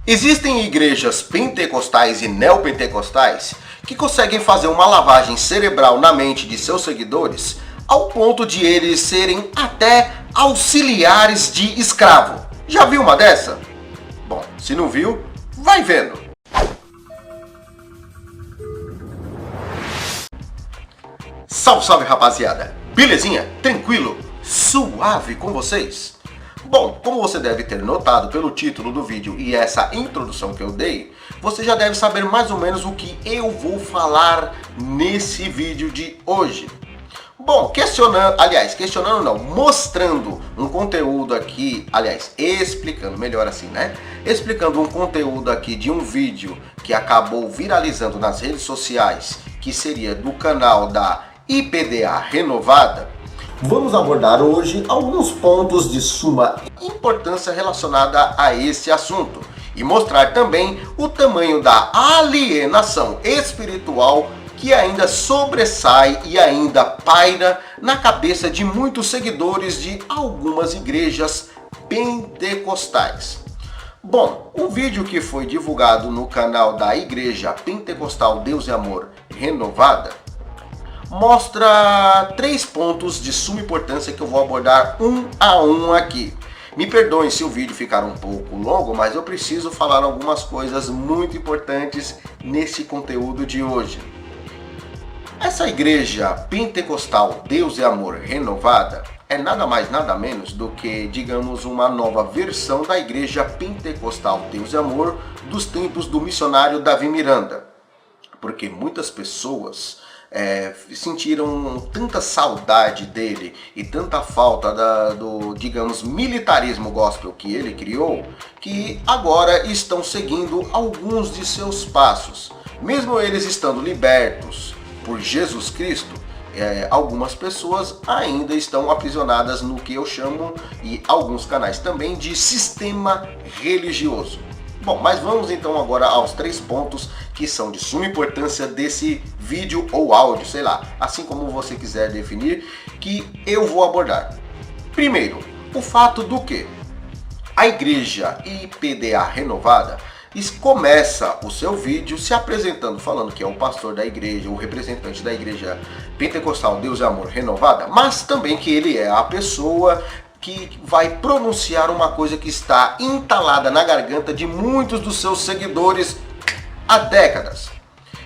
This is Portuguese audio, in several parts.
Existem igrejas pentecostais e neopentecostais que conseguem fazer uma lavagem cerebral na mente de seus seguidores ao ponto de eles serem até auxiliares de escravo. Já viu uma dessa? Bom, se não viu, vai vendo. Salve, salve rapaziada! Belezinha? Tranquilo? Suave com vocês? Bom, como você deve ter notado pelo título do vídeo e essa introdução que eu dei, você já deve saber mais ou menos o que eu vou falar nesse vídeo de hoje. Bom, questionando não, mostrando um conteúdo aqui, explicando, melhor assim, né? Explicando um conteúdo aqui de um vídeo que acabou viralizando nas redes sociais, que seria do canal da IPDA Renovada. Vamos abordar hoje alguns pontos de suma importância relacionada a esse assunto e mostrar também o tamanho da alienação espiritual que ainda sobressai e ainda paira na cabeça de muitos seguidores de algumas igrejas pentecostais. Bom, o vídeo que foi divulgado no canal da Igreja Pentecostal Deus e Amor Renovada mostra 3 pontos de suma importância que eu vou abordar um a um aqui. Me perdoem se o vídeo ficar um pouco longo, mas eu preciso falar algumas coisas muito importantes nesse conteúdo de hoje. Essa igreja pentecostal Deus e Amor Renovada é nada mais nada menos do que, digamos, uma nova versão da igreja pentecostal Deus e Amor dos tempos do missionário Davi Miranda. Porque muitas pessoas sentiram tanta saudade dele e tanta falta do, digamos, militarismo gospel que ele criou, que agora estão seguindo alguns de seus passos. Mesmo eles estando libertos por Jesus Cristo, algumas pessoas ainda estão aprisionadas no que eu chamo, e alguns canais também, de sistema religioso. Bom, mas vamos então agora aos 3 pontos que são de suma importância desse vídeo ou áudio, sei lá, assim como você quiser definir, que eu vou abordar. Primeiro, o fato do que a igreja IPDA Renovada começa o seu vídeo se apresentando, falando que é o pastor da igreja, o representante da igreja pentecostal Deus e Amor Renovada, mas também que ele é a pessoa que vai pronunciar uma coisa que está entalada na garganta de muitos dos seus seguidores há décadas.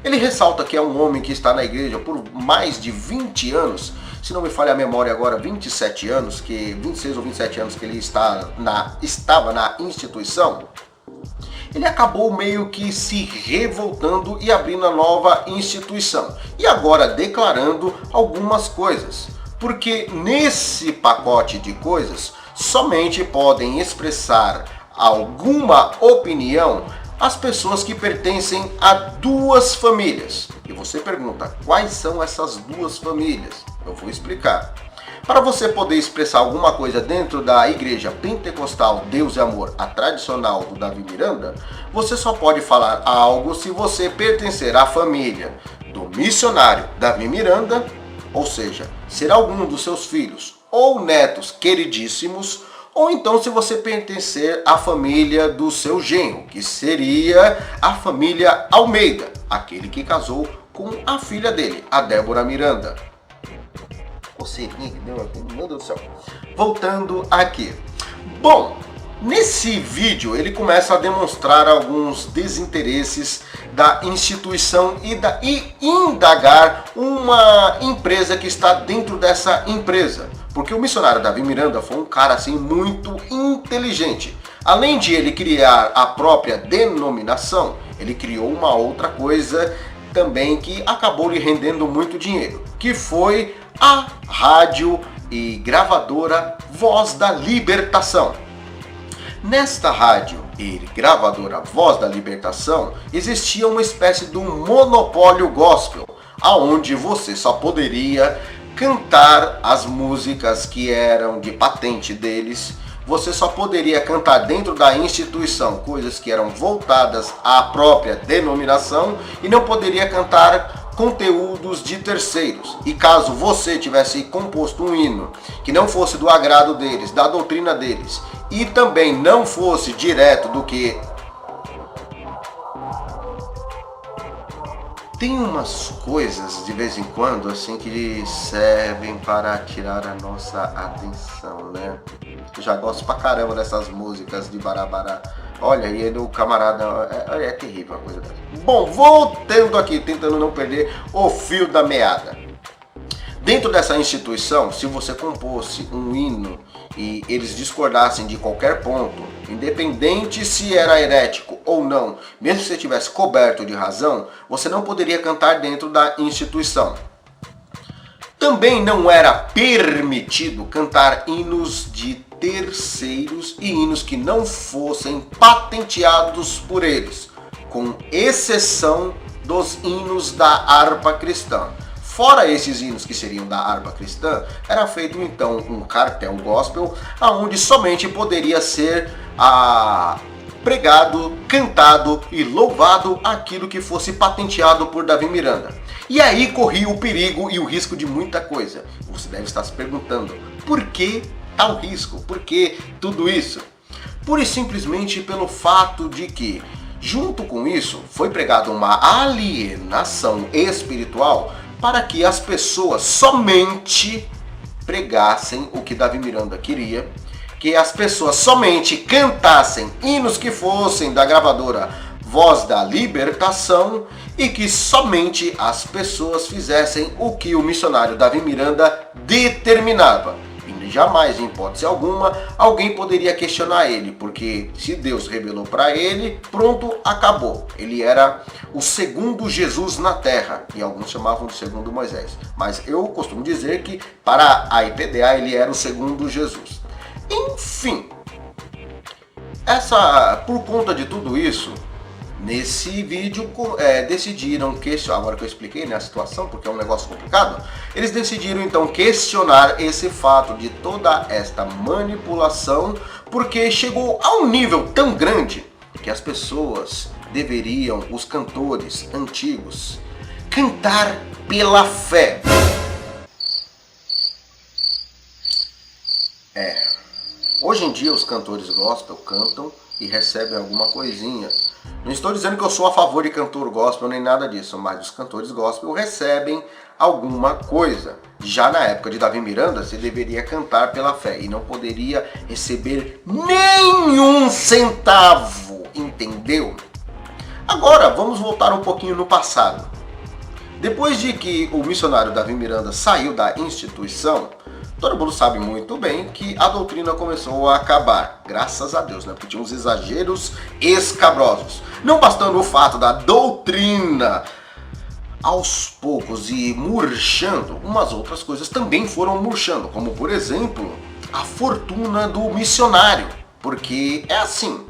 Ele ressalta que é um homem que está na igreja por mais de 20 anos, se não me falha a memória agora, 27 anos, 26 ou 27 anos que ele estava na instituição. Ele acabou meio que se revoltando e abrindo a nova instituição. E agora declarando algumas coisas. Porque nesse pacote de coisas somente podem expressar alguma opinião as pessoas que pertencem a 2 famílias. E você pergunta, quais são essas 2 famílias? Eu vou explicar. Para você poder expressar alguma coisa dentro da igreja pentecostal Deus e Amor, a tradicional do Davi Miranda, você só pode falar algo se você pertencer à família do missionário Davi Miranda, ou seja, ser algum dos seus filhos ou netos queridíssimos, ou então se você pertencer à família do seu genro, que seria a família Almeida, aquele que casou com a filha dele, a Débora Miranda. Coceirinha que deu aqui, meu Deus do céu. Voltando aqui. Bom, nesse vídeo ele começa a demonstrar alguns desinteresses da instituição e indagar uma empresa que está dentro dessa empresa. Porque o missionário Davi Miranda foi um cara assim muito inteligente. Além de ele criar a própria denominação, ele criou uma outra coisa também que acabou lhe rendendo muito dinheiro, que foi a rádio e gravadora Voz da Libertação. Nesta rádio e gravadora Voz da Libertação existia uma espécie de um monopólio gospel, aonde você só poderia cantar as músicas que eram de patente deles. Você só poderia cantar dentro da instituição coisas que eram voltadas à própria denominação e não poderia cantar conteúdos de terceiros. E caso você tivesse composto um hino que não fosse do agrado deles, da doutrina deles, e também não fosse direto do que Tem umas coisas de vez em quando assim que servem para tirar a nossa atenção, né? Eu já gosto pra caramba dessas músicas de Barabará. Olha, e ele, o camarada, é terrível a coisa dessa. Bom, voltando aqui, tentando não perder o fio da meada. Dentro dessa instituição, se você compôsse um hino e eles discordassem de qualquer ponto, independente se era herético ou não, mesmo se você tivesse coberto de razão, você não poderia cantar dentro da instituição. Também não era permitido cantar hinos de terceiros e hinos que não fossem patenteados por eles, com exceção dos hinos da harpa cristã. Fora esses hinos que seriam da harpa cristã, era feito então um cartel gospel, onde somente poderia ser pregado, cantado e louvado aquilo que fosse patenteado por Davi Miranda. E aí corria o perigo e o risco de muita coisa. Você deve estar se perguntando, por que tal risco? Por que tudo isso? Pura e simplesmente pelo fato de que, junto com isso, foi pregada uma alienação espiritual para que as pessoas somente pregassem o que Davi Miranda queria, que as pessoas somente cantassem hinos que fossem da gravadora Voz da Libertação e que somente as pessoas fizessem o que o missionário Davi Miranda determinava. E jamais, em hipótese alguma, alguém poderia questionar ele, porque se Deus revelou para ele, pronto, acabou. Ele era o segundo Jesus na terra, e alguns chamavam de segundo Moisés. Mas eu costumo dizer que para a IPDA ele era o segundo Jesus. Enfim, por conta de tudo isso, nesse vídeo decidiram questionar, agora que eu expliquei, né, a situação, porque é um negócio complicado, eles decidiram então questionar esse fato de toda esta manipulação, porque chegou a um nível tão grande que as pessoas deveriam, os cantores antigos, cantar pela fé. Hoje em dia os cantores gospel cantam e recebem alguma coisinha. Não estou dizendo que eu sou a favor de cantor gospel nem nada disso, mas os cantores gospel recebem alguma coisa. Já na época de Davi Miranda, você deveria cantar pela fé e não poderia receber nenhum centavo, entendeu? Agora, vamos voltar um pouquinho no passado. Depois de que o missionário Davi Miranda saiu da instituição, todo mundo sabe muito bem que a doutrina começou a acabar, graças a Deus, né? Porque tinha uns exageros escabrosos. Não bastando o fato da doutrina aos poucos ir murchando, umas outras coisas também foram murchando, como por exemplo, a fortuna do missionário. Porque é assim,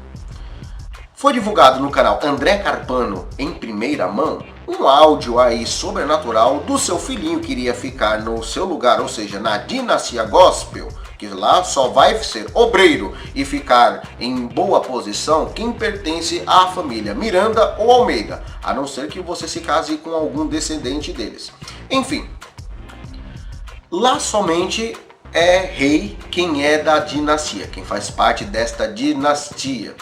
foi divulgado no canal André Carpano em primeira mão um áudio aí sobrenatural do seu filhinho que iria ficar no seu lugar, ou seja, na dinastia gospel, que lá só vai ser obreiro e ficar em boa posição quem pertence à família Miranda ou Almeida, a não ser que você se case com algum descendente deles. Enfim, lá somente é rei quem é da dinastia, quem faz parte desta dinastia.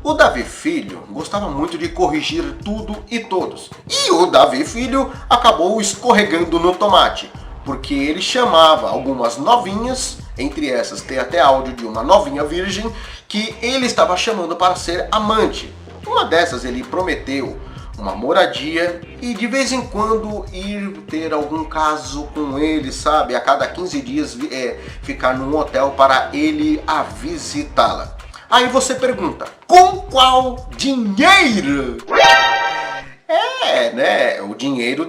O Davi Filho gostava muito de corrigir tudo e todos. E o Davi Filho acabou escorregando no tomate, porque ele chamava algumas novinhas, entre essas tem até áudio de uma novinha virgem, que ele estava chamando para ser amante. Uma dessas ele prometeu uma moradia e de vez em quando ir ter algum caso com ele, sabe? A cada 15 dias ficar num hotel para ele a visitá-la. Aí você pergunta, com qual dinheiro? Né? O dinheiro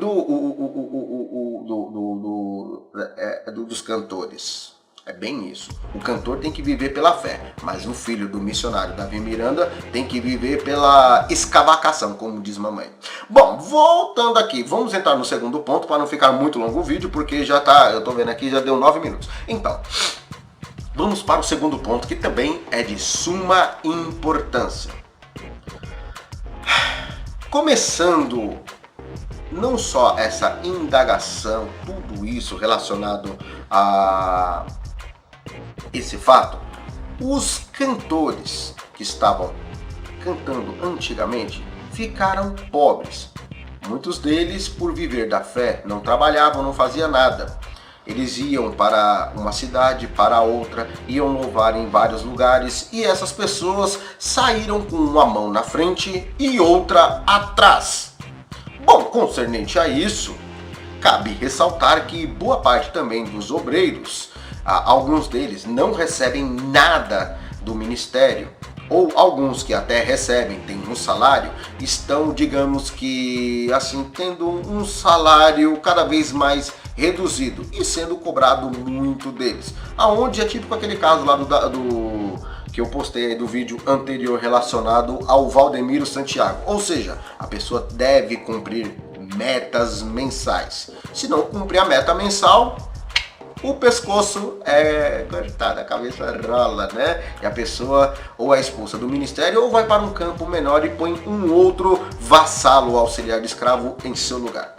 dos cantores. É bem isso. O cantor tem que viver pela fé, mas o filho do missionário Davi Miranda tem que viver pela escavacação, como diz mamãe. Bom, voltando aqui, vamos entrar no segundo ponto para não ficar muito longo o vídeo, porque já tá, eu tô vendo aqui, já deu 9 minutos. Então, vamos para o segundo ponto, que também é de suma importância. Começando não só essa indagação, tudo isso relacionado a esse fato, os cantores que estavam cantando antigamente ficaram pobres. Muitos deles, por viver da fé, não trabalhavam, não faziam nada. Eles iam para uma cidade, para outra, iam louvar em vários lugares e essas pessoas saíram com uma mão na frente e outra atrás. Bom, concernente a isso, cabe ressaltar que boa parte também dos obreiros, alguns deles não recebem nada do ministério, ou alguns que até recebem, têm um salário, estão, digamos que, assim, tendo um salário cada vez mais reduzido e sendo cobrado muito deles. Aonde é típico aquele caso lá do que eu postei aí do vídeo anterior relacionado ao Valdemiro Santiago. Ou seja, a pessoa deve cumprir metas mensais. Se não cumprir a meta mensal, o pescoço é cortado, a cabeça rola, né? E a pessoa ou é expulsa do ministério ou vai para um campo menor e põe um outro vassalo auxiliar de escravo em seu lugar.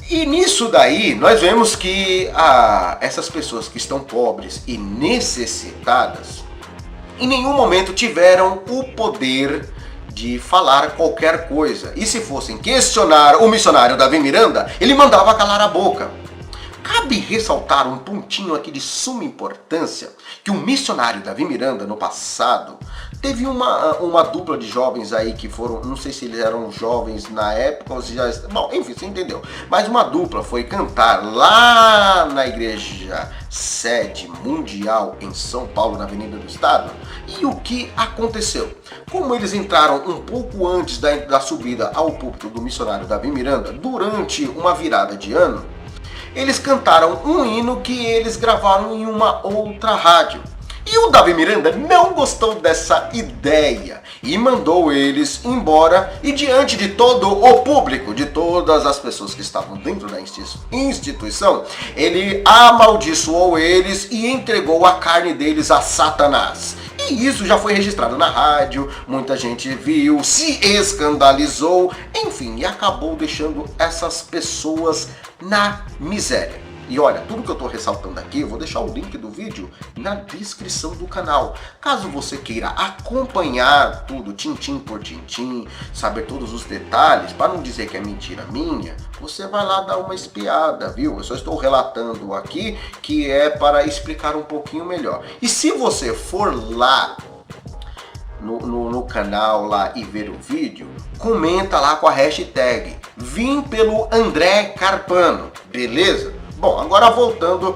E nisso daí nós vemos que essas pessoas que estão pobres e necessitadas em nenhum momento tiveram o poder de falar qualquer coisa. E se fossem questionar o missionário Davi Miranda, ele mandava calar a boca. Cabe ressaltar um pontinho aqui de suma importância, que o missionário Davi Miranda, no passado, teve uma dupla de jovens aí que foram, não sei se eles eram jovens na época ou se já... Bom, enfim, você entendeu. Mas uma dupla foi cantar lá na igreja sede mundial em São Paulo, na Avenida do Estado. E o que aconteceu? Como eles entraram um pouco antes da subida ao púlpito do missionário Davi Miranda, durante uma virada de ano, eles cantaram um hino que eles gravaram em uma outra rádio. E o Davi Miranda não gostou dessa ideia e mandou eles embora, e diante de todo o público, de todas as pessoas que estavam dentro da instituição, ele amaldiçoou eles e entregou a carne deles a Satanás. E isso já foi registrado na rádio, muita gente viu, se escandalizou, enfim, e acabou deixando essas pessoas na miséria. E olha, tudo que eu estou ressaltando aqui, eu vou deixar o link do vídeo na descrição do canal. Caso você queira acompanhar tudo, tintim por tintim, saber todos os detalhes, para não dizer que é mentira minha, você vai lá dar uma espiada, viu? Eu só estou relatando aqui que é para explicar um pouquinho melhor. E se você for lá no canal lá e ver o vídeo, comenta lá com a hashtag Vim pelo André Carpano, beleza? Bom, agora voltando,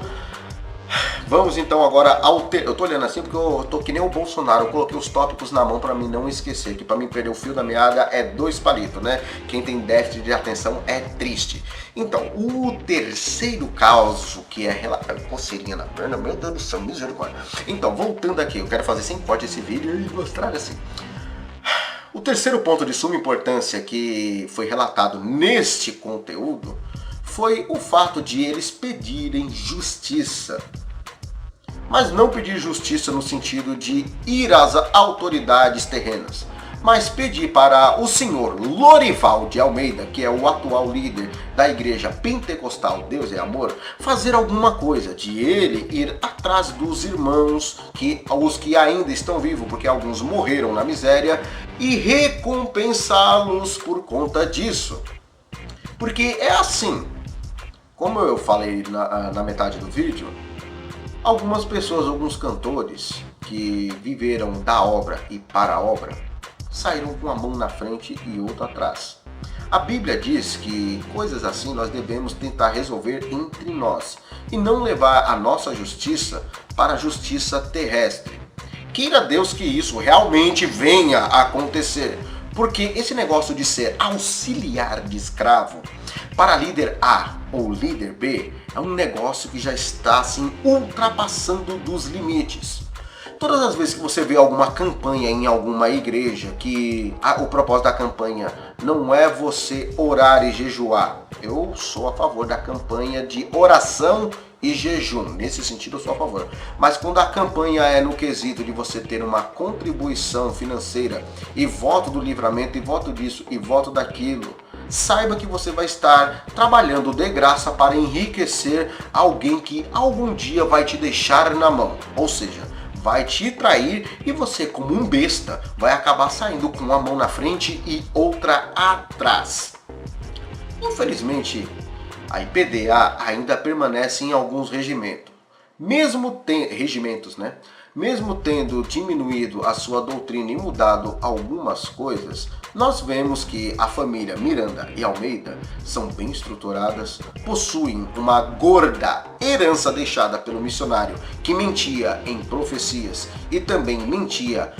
vamos então agora ao... Eu tô olhando assim porque eu tô que nem o Bolsonaro, eu coloquei os tópicos na mão para mim não esquecer, que para mim perder o fio da meada é 2 palitos, né? Quem tem déficit de atenção é triste. Então, o terceiro caso, que é coceirinha na perna, meu Deus do céu, misericórdia. Então, voltando aqui, eu quero fazer sem corte esse vídeo e mostrar assim. O terceiro ponto de suma importância que foi relatado neste conteúdo foi o fato de eles pedirem justiça. Mas não pedir justiça no sentido de ir às autoridades terrenas, mas pedir para o senhor Lorival de Almeida, que é o atual líder da igreja pentecostal Deus é Amor, fazer alguma coisa, de ele ir atrás dos irmãos, os que ainda estão vivos, porque alguns morreram na miséria, e recompensá-los por conta disso. Porque é assim, como eu falei na metade do vídeo, algumas pessoas, alguns cantores que viveram da obra e para a obra, saíram com a mão na frente e outra atrás. A Bíblia diz que coisas assim nós devemos tentar resolver entre nós e não levar a nossa justiça para a justiça terrestre. Queira Deus que isso realmente venha a acontecer, porque esse negócio de ser auxiliar de escravo para líder A ou líder B é um negócio que já está assim ultrapassando dos limites. Todas as vezes que você vê alguma campanha em alguma igreja, que o propósito da campanha não é você orar e jejuar, eu sou a favor da campanha de oração e jejum, nesse sentido eu sou a favor. Mas quando a campanha é no quesito de você ter uma contribuição financeira e voto do livramento, e voto disso, e voto daquilo, saiba que você vai estar trabalhando de graça para enriquecer alguém que algum dia vai te deixar na mão. Ou seja, vai te trair e você, como um besta, vai acabar saindo com uma mão na frente e outra atrás. Infelizmente, a IPDA ainda permanece em alguns regimentos. Regimentos, né? Mesmo tendo diminuído a sua doutrina e mudado algumas coisas, nós vemos que a família Miranda e Almeida são bem estruturadas, possuem uma gorda herança deixada pelo missionário que mentia em profecias e também mentia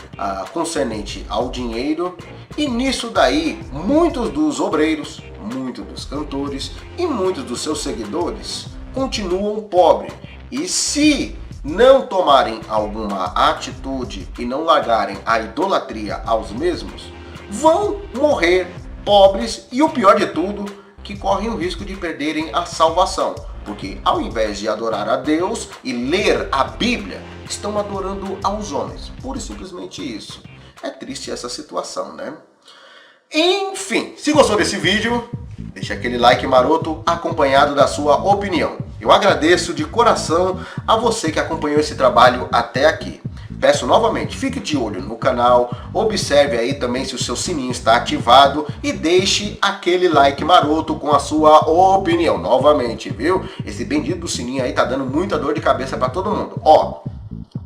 concernente ao dinheiro, e nisso daí muitos dos obreiros, muitos dos cantores e muitos dos seus seguidores continuam pobres. E se não tomarem alguma atitude e não largarem a idolatria aos mesmos, vão morrer pobres e o pior de tudo, que correm o risco de perderem a salvação. Porque ao invés de adorar a Deus e ler a Bíblia, estão adorando aos homens. Pura e simplesmente isso. É triste essa situação, né? Enfim, se gostou desse vídeo, deixa aquele like maroto acompanhado da sua opinião. Eu agradeço de coração a você que acompanhou esse trabalho até aqui. Peço novamente, fique de olho no canal, observe aí também se o seu sininho está ativado e deixe aquele like maroto com a sua opinião. Novamente, viu? Esse bendito do sininho aí tá dando muita dor de cabeça para todo mundo. Ó,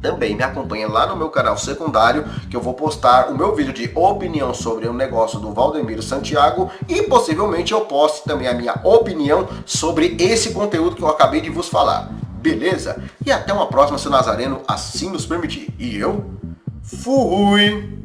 também me acompanha lá no meu canal secundário, que eu vou postar o meu vídeo de opinião sobre o negócio do Valdemiro Santiago e possivelmente eu poste também a minha opinião sobre esse conteúdo que eu acabei de vos falar. Beleza? E até uma próxima, se o Nazareno assim nos permitir. E eu fui!